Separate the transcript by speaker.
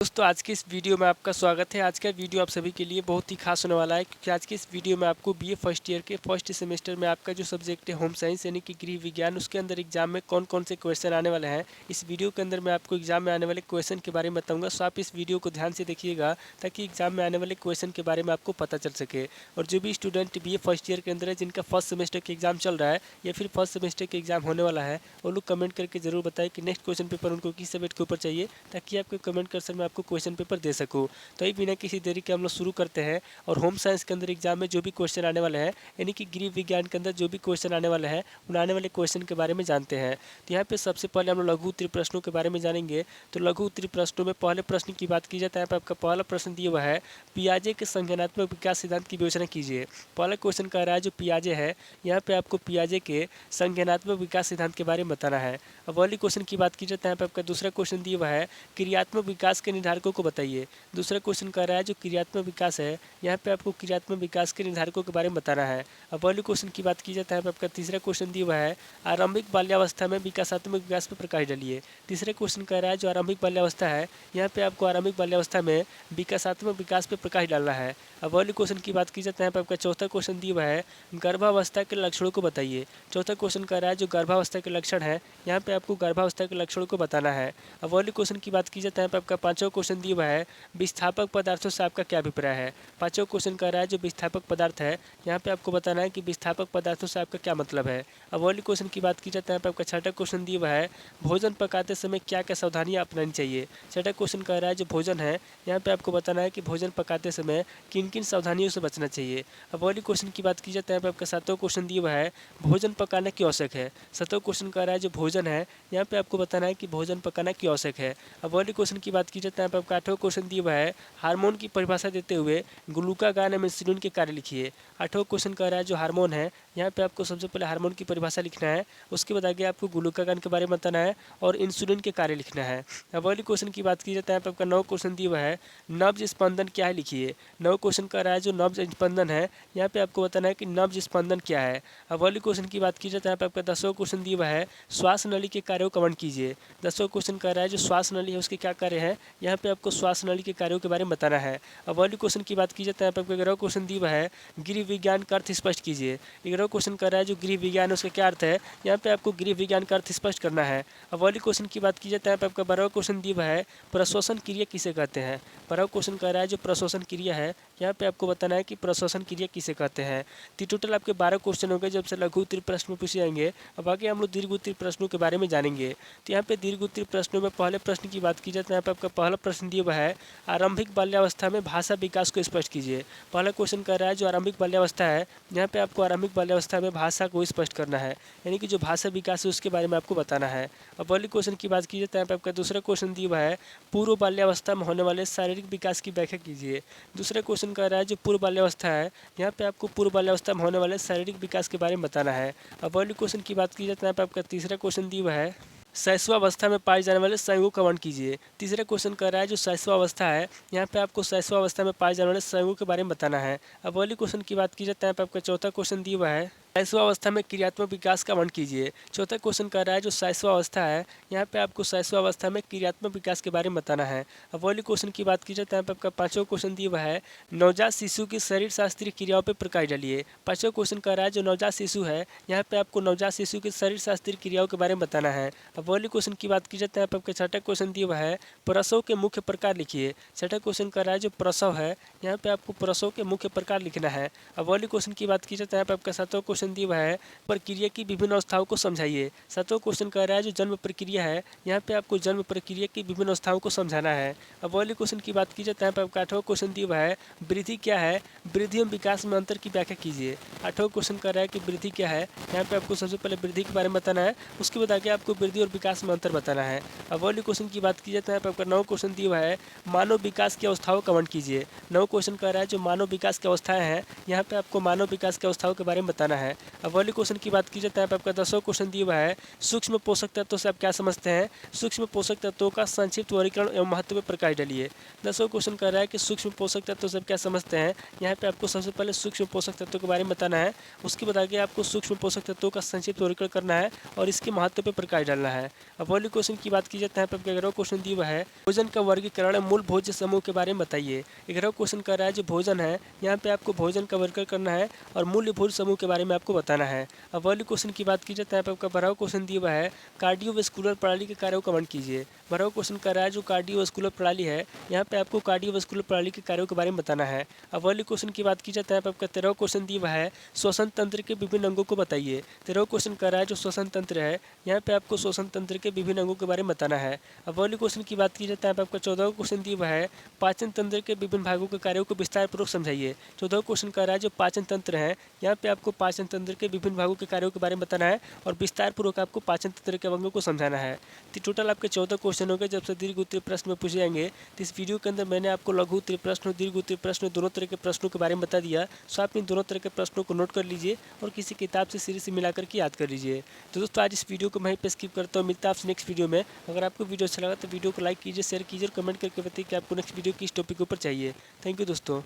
Speaker 1: दोस्तों आज के इस वीडियो में आपका स्वागत है। आज का वीडियो आप सभी के लिए बहुत ही खास होने वाला है, क्योंकि आज के इस वीडियो में आपको बीए फर्स्ट ईयर के फर्स्ट सेमेस्टर में आपका जो सब्जेक्ट है होम साइंस यानी कि गृह विज्ञान, उसके अंदर एग्जाम में कौन कौन से क्वेश्चन आने वाले हैं, इस वीडियो के अंदर मैं आपको एग्जाम में आने वाले क्वेश्चन के बारे में बताऊँगा। सो आप इस वीडियो को ध्यान से देखिएगा ताकि एग्जाम में आने वाले क्वेश्चन के बारे में आपको पता चल सके। और जो भी स्टूडेंट बीए फर्स्ट ईयर के अंदर है, जिनका फर्स्ट सेमेस्टर के एग्जाम चल रहा है या फिर फर्स्ट सेमेस्टर के एग्जाम होने वाला है, वो लोग कमेंट करके जरूर बताएं कि नेक्स्ट क्वेश्चन पेपर उनको किस सब्जेक्ट के ऊपर चाहिए, ताकि आपके कमेंट कर मैं आपको क्वेश्चन पेपर दे सकूँ। तो ये बिना किसी देरी के हम लोग शुरू करते हैं। और होम साइंस के अंदर एग्जाम में जो भी क्वेश्चन आने वाले हैं, यानी कि गृह विज्ञान के अंदर जो भी क्वेश्चन आने वाले हैं, उन आने वाले क्वेश्चन के बारे में जानते हैं। तो यहाँ पे सबसे पहले हम लोग लघु उत्तरीय प्रश्नों के बारे में जानेंगे। तो लघु उत्तरीय प्रश्नों में पहले प्रश्न की बात की जाए तो यहाँ पे आपका पहला प्रश्न दिया हुआ है, पियाजे के संज्ञानात्मक विकास सिद्धांत की विवेचना कीजिए। पहला क्वेश्चन कह रहा है जो पियाजे है, यहाँ पे आपको पियाजे के संज्ञानात्मक विकास सिद्धांत के बारे में बताना है। अब अगली क्वेश्चन की बात की जाए तो यहाँ पे आपका दूसरा क्वेश्चन दिया हुआ है, क्रियात्मक विकास के निर्धारकों को बताइए। दूसरा क्वेश्चन कह रहा है जो क्रियात्मक विकास है, यहाँ पे आपको क्रियात्मक विकास के निर्धारकों के बारे में बताना है। अब अगले क्वेश्चन की बात की जाए तो यहाँ पे आपका तीसरा क्वेश्चन दिया हुआ है, आरंभिक बाल्यावस्था में विकासात्मक विकास पर प्रकाश डालिए। तीसरा क्वेश्चन कह रहा है जो आरंभिक बाल्यावस्था है, यहाँ पे आपको आरंभिक बाल्यावस्था में विकासात्मक विकास पर प्रकाश डालना है। अब अगले क्वेश्चन की बात की जाए तो यहाँ पे आपका चौथा क्वेश्चन दिया हुआ है, गर्भावस्था के लक्षणों को बताइए। चौथा क्वेश्चन कह रहा है जो गर्भावस्था के लक्षण है, यहाँ पे आपको गर्भावस्था के लक्षणों को बताना है। अब अगले क्वेश्चन की बात की जाए तो यहाँ पे आपका पांचवा क्वेश्चन दिया हुआ है, विस्थापक पदार्थों से आपका क्या अभिप्राय है। पांचवा क्वेश्चन कह रहा है जो विस्थापक पदार्थ है, यहाँ पे आपको बताना है कि विस्थापक पदार्थों से आपका क्या मतलब है। अब अगले क्वेश्चन की बात की जाए तो यहाँ पे आपका छठा क्वेश्चन दिया हुआ है, भोजन पकाते समय क्या क्या सावधानियाँ अपनानी चाहिए। छठा क्वेश्चन कह रहा है जो भोजन है, यहाँ पे आपको बताना है कि भोजन पकाते समय किन किन सावधानियों से बचना चाहिए। अब अगले क्वेश्चन की बात की जाए तो यहाँ पे आपका सातवां क्वेश्चन दिया हुआ है, भोजन पकाना क्यों आवश्यक है। सातवां क्वेश्चन कह रहा है जो भोजन है, यहाँ पे आपको बताना है कि भोजन पकाना क्यों आवश्यक है। अब अगले क्वेश्चन की बात की जाए तो यहाँ पे आपका आठवां क्वेश्चन दिया हुआ है, हार्मोन की परिभाषा देते हुए ग्लूकागॉन एवं इंसुलिन के कार्य लिखिए। आठवां क्वेश्चन कह रहा है जो हार्मोन है, यहाँ पे आपको सबसे पहले हार्मोन की परिभाषा लिखना है, उसके बाद आगे आपको ग्लूकागॉन के बारे में बताना है और इंसुलिन के कार्य लिखना है। अब अगले क्वेश्चन की बात की जाए तो यहाँ पे आपका नौ क्वेश्चन दिया हुआ है, नब्ज स्पंदन क्या है लिखिए। नौ क्वेश्चन कह रहा है जो नब्ज स्पंदन है, यहाँ पे आपको बताना है कि नब्ज स्पंदन क्या है। अब अगले क्वेश्चन की बात की जाए तो यहाँ पे आपका 10वां क्वेश्चन दिया हुआ है, श्वास नली के कार्यों का वर्णन कीजिए। 10वां क्वेश्चन कह रहा है जो श्वास नली है उसके क्या कार्य है, यहाँ पे आपको श्वास नली के कार्यों के बारे में बताना है। अब अगले क्वेश्चन की बात की जाए तो यहाँ पे आपको 11वां क्वेश्चन दिया हुआ है, गृह विज्ञान का अर्थ स्पष्ट कीजिए। 11वां क्वेश्चन कर रहा है जो गृह विज्ञान है उसका क्या अर्थ है, यहाँ पे आपको गृह विज्ञान का अर्थ स्पष्ट करना है। अब अगले क्वेश्चन की बात की जाए तो यहाँ पे आपका 12वां क्वेश्चन दिया हुआ है, प्रश्वसन क्रिया किसे कहते हैं। 12वां क्वेश्चन कह रहा है जो प्रश्वसन क्रिया है, यहाँ पे आपको बताना है कि प्रश्वसन क्रिया किसे कहते हैं। तो टोटल आपके 12 क्वेश्चन हो गए जब से लघु उत्तरीय प्रश्न में पूछे जाएंगे। अब आगे हम लोग दीर्घ उत्तरीय प्रश्नों के बारे में जानेंगे। तो यहाँ पे दीर्घ उत्तरीय प्रश्नों में पहले प्रश्न की बात की जाए तो यहाँ पे आपका पहला प्रश्न दिया हुआ है, आरंभिक बाल्यावस्था में भाषा विकास को स्पष्ट कीजिए। पहला क्वेश्चन कर रहा है जो आरंभिक बाल्यावस्था है, यहाँ पे आपको आरंभिक बाल्यावस्था में भाषा को स्पष्ट करना है, यानी कि जो भाषा विकास है उसके बारे में आपको बताना है। अब अगले क्वेश्चन की बात की जाए तो यहाँ पे आपका दूसरा क्वेश्चन दिया हुआ है, पूर्व बाल्यावस्था में होने वाले शारीरिक विकास की व्याख्या कीजिए। दूसरा क्वेश्चन कर रहा है जो पूर्व बाल्यावस्था है, यहाँ पे आपको पूर्व बाल्यावस्था में होने वाले शारीरिक विकास के बारे में बताना है। अब अगले क्वेश्चन की बात की जाए तो यहाँ पे आपका तीसरा क्वेश्चन दिया हुआ है, शैशवावस्था में पाए जाने वाले संयुगों का वर्णन कीजिए। तीसरा क्वेश्चन कर रहा है जो शैशवावस्था है, यहाँ पे आपको शैशवावस्था में पाए जाने वाले संयुगों के बारे में बताना है। अब अगले क्वेश्चन की बात की जाए तो यहाँ पे आपका चौथा क्वेश्चन दिया हुआ है, शैशवावस्था में क्रियात्मक विकास का वर्णन कीजिए। चौथा क्वेश्चन कर रहा है जो शैशवावस्था है, यहाँ पे आपको शैशवावस्था में क्रियात्मक विकास के बारे में बताना है। अब अगले क्वेश्चन की बात की जाए तो यहाँ पे आपका पांचवा क्वेश्चन दिया हुआ है, नवजात शिशु की शरीर शास्त्रीय क्रियाओं पर प्रकाश डालिए। पांचवा क्वेश्चन कर रहा है जो नवजात शिशु है, यहाँ पे आपको नवजात शिशु की शरीर शास्त्रीय क्रियाओं के बारे में बताना है। अब अगले क्वेश्चन की बात की जाए तो यहाँ पे आपका छठा क्वेश्चन दिया हुआ है, प्रसव के मुख्य प्रकार लिखिए। छठा क्वेश्चन कर रहा है जो प्रसव है, यहाँ पे आपको प्रसव के मुख्य प्रकार लिखना है। अब अगले क्वेश्चन की बात की जाए तो यहाँ पे आपका सातवां क्वेश्चन दिया हुआ है, प्रक्रिया की विभिन्न अवस्थाओं को समझाइए। सातवां क्वेश्चन कह रहा है जो जन्म प्रक्रिया है, यहाँ पे आपको जन्म प्रक्रिया की विभिन्न अवस्थाओं को समझाना है। अब अगले क्वेश्चन की बात की जाए तो यहाँ पे आपका आठवां क्वेश्चन दिया हुआ है, वृद्धि क्या है, वृद्धि एवं विकास में अंतर की व्याख्या कीजिए। आठवां क्वेश्चन कह रहा है कि वृद्धि क्या है, यहाँ पे आपको सबसे पहले वृद्धि के बारे में बताना है, उसके बाद आगे आपको वृद्धि और विकास में अंतर बताना है। अब अगले क्वेश्चन की बात की जाए तो यहाँ पे आपका 9वां क्वेश्चन दिया हुआ है, मानव विकास की अवस्थाओं का वर्णन कीजिए। 9वां क्वेश्चन कह रहा है जो मानव विकास की अवस्थाएं हैं, यहाँ पे आपको मानव विकास की अवस्थाओं के बारे में बताना है। है। अब अगले क्वेश्चन की बात की जाए तो यहाँ पे आपका 10वां क्वेश्चन दिया हुआ है, सूक्ष्म पोषक तत्वों से आप क्या समझते हैं? सूक्ष्म पोषक तत्वों का संक्षिप्त वर्गीकरण एवं महत्व पर प्रकाश डालिए। 10वां क्वेश्चन कह रहा है कि सूक्ष्म पोषक तत्वों से आप क्या समझते हैं? यहाँ पे आपको सबसे पहले सूक्ष्म पोषक तत्वों के बारे में बताना है, उसके बाद आगे आपको सूक्ष्म पोषक तत्वों का संक्षिप्त वर्गीकरण करना है और इसके महत्व पर प्रकाश डालना है। अब अगले क्वेश्चन की बात की जाए तो यहाँ पे आपका 11वां क्वेश्चन दिया हुआ है, भोजन का वर्गीकरण मूल भोज्य समूह के बारे में बताइए। 11वां क्वेश्चन कर रहा है जो भोजन है, यहाँ पे आपको भोजन का वर्गीकरण करना है और मूल्य भोज्य समूह के बारे में आपको बताना है। अब अगले क्वेश्चन की बात की जाए तो यहाँ पे आपका 12वां क्वेश्चन दिया हुआ है, कार्डियोवैस्कुलर प्रणाली के कार्यों का वर्णन कीजिए। 12वां क्वेश्चन कर रहा है जो कार्डियोवैस्कुलर प्रणाली है, यहाँ पे आपको कार्डियोवैस्कुलर प्रणाली के कार्यों के बारे में बताना है। अब अगले क्वेश्चन की बात की जाए तो यहाँ पे आपका 13वां क्वेश्चन दिया हुआ है, श्वसन तंत्र के विभिन्न अंगों को बताइए। 13वां क्वेश्चन कर रहा है जो श्वसन तंत्र है, यहाँ पे आपको श्वसन तंत्र के विभिन्न अंगों के बारे में बताना है। अब अगले क्वेश्चन की बात की जाए तो यहाँ पे आपका 14वां क्वेश्चन दिया हुआ है, पाचन तंत्र के विभिन्न भागों के कार्यों को विस्तार पूर्वक समझाइए। 14वां क्वेश्चन कर रहा है जो पाचन तंत्र है, यहाँ पे आपको पाचन तंत्र के विभिन्न भागों के कार्यों के बारे में बताना है और विस्तार पूर्वक आपको पाचन तंत्र के अंगों को समझाना है। तो टोटल आपके 14 क्वेश्चन हो गए। जब से दीर्घ उत्तरीय प्रश्न में पूछे जाएंगे, तो इस वीडियो के अंदर मैंने आपको लघु उत्तरीय प्रश्न और दीर्घ उत्तरीय प्रश्न दोनों तरह के प्रश्नों के बारे में बता दिया। सो आप इन दोनों तरह के प्रश्नों को नोट कर लीजिए और किसी किताब से सीरीज से मिलाकर के याद कर लीजिए। तो दोस्तों आज इस वीडियो को मैं पे स्किप करता हूँ, मिलता है आपसे नेक्स्ट वीडियो में। अगर आपको वीडियो अच्छा लगा तो वीडियो को लाइक कीजिए, शेयर कीजिए और कमेंट करके बताइए कि आपको नेक्स्ट वीडियो किस टॉपिक के ऊपर चाहिए। थैंक यू दोस्तों।